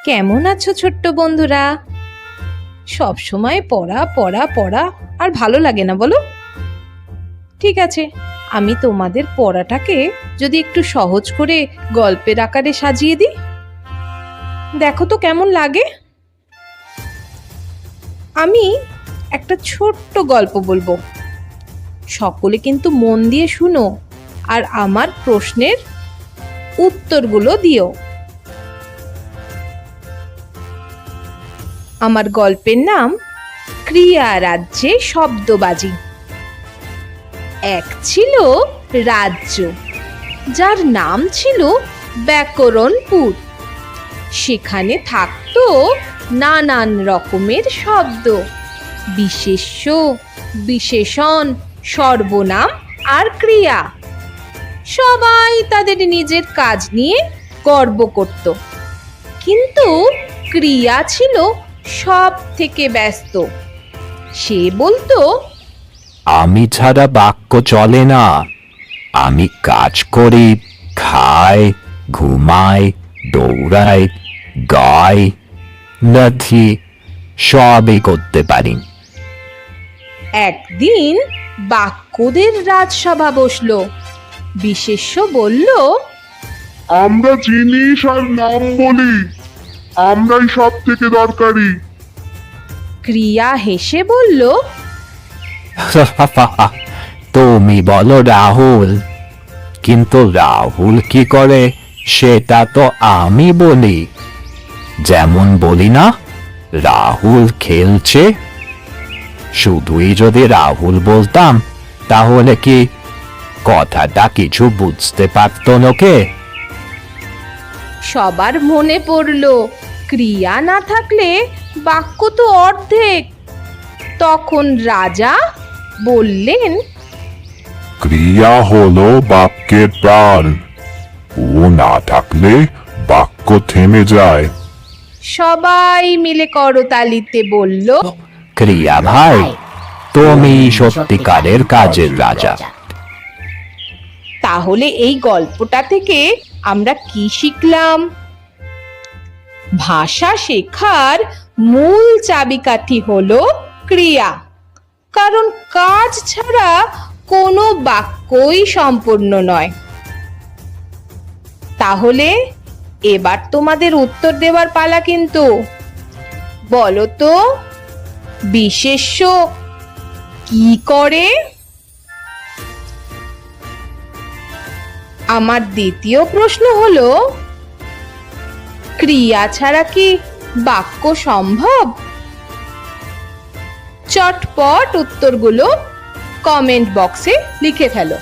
কেমন আছো ছোট্ট বন্ধুরা? সব সময় পড়া পড়া পড়া আর ভালো লাগে না, বলো? ঠিক আছে, আমি তোমাদের পড়াটাকে যদি একটু সহজ করে গল্পের আকারে সাজিয়ে দিই, দেখো তো কেমন লাগে। আমি একটা ছোট্ট গল্প বলবো, সকলে কিন্তু মন দিয়ে শুনো আর আমার প্রশ্নের উত্তরগুলো দিও। আমার গল্পের নাম ক্রিয়া রাজ্যে শব্দবাজি। এক ছিল রাজ্য, যার নাম ছিল ব্যাকরণপুর। সেখানে থাকতো নানান রকমের শব্দ, বিশেষ্য, বিশেষণ, সর্বনাম আর ক্রিয়া। সবাই তাদের নিজের কাজ নিয়ে গর্ব করত, কিন্তু ক্রিয়া ছিল সব থেকে ব্যস্ত। সে বলতো, আমি ছাড়া বাক্য চলে না। আমি কাজ করি, খাই, ঘুমাই, দৌড়াই, গাই, নাচি, সবই করতে পারি। একদিন বাক্যদের রাজসভা বসলো। বিশেষ্য বলল, আমরা জিনিস আর নাম বলি, আমরাই সব থেকে দরকারি। ক্রিয়া হেসে বলল, তুমি বলো রাহুল, কিন্তু রাহুল কি করে সেটা তো আমি বলি। যেমন বলি না, রাহুল খেলছে। শুধুই যদি রাহুল বলতাম, তাহলে কি কথাটা কিছু বুঝতে পারত লোকে? সবার মনে পড়ল ক্রিয়া না থাকলে বাক্য তো অর্ধেক। তখন রাজা বললেন, ক্রিয়া হলো বাক্যের প্রাণ, ও না থাকলে বাক্য থেমে যায়। সবাই মিলে করতালিতে বলল, ক্রিয়া ভাই, তুমি সত্যিকারের কাজের রাজা। তাহলে এই গল্পটা থেকে আমরা কি শিখলাম? ভাষা শেখার মূল চাবিকাঠি হলো ক্রিয়া, কারণ কাজ ছাড়া কোনো বাক্যই সম্পূর্ণ নয়। তাহলে এবার তোমাদের উত্তর দেওয়ার পালা কিন্তু। বলো তো, বিশেষ্য কি করে? আমার দ্বিতীয় প্রশ্ন হলো, ক্রিয়া ছাড়া কি বাক্য সম্ভব? চটপট উত্তরগুলো কমেন্ট বক্সে লিখে ফেলো।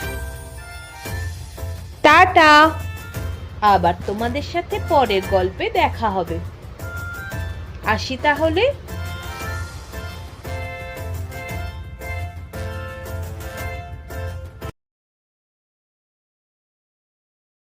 টাটা, আবার তোমাদের সাথে পরের গল্পে দেখা হবে। আসি তাহলে।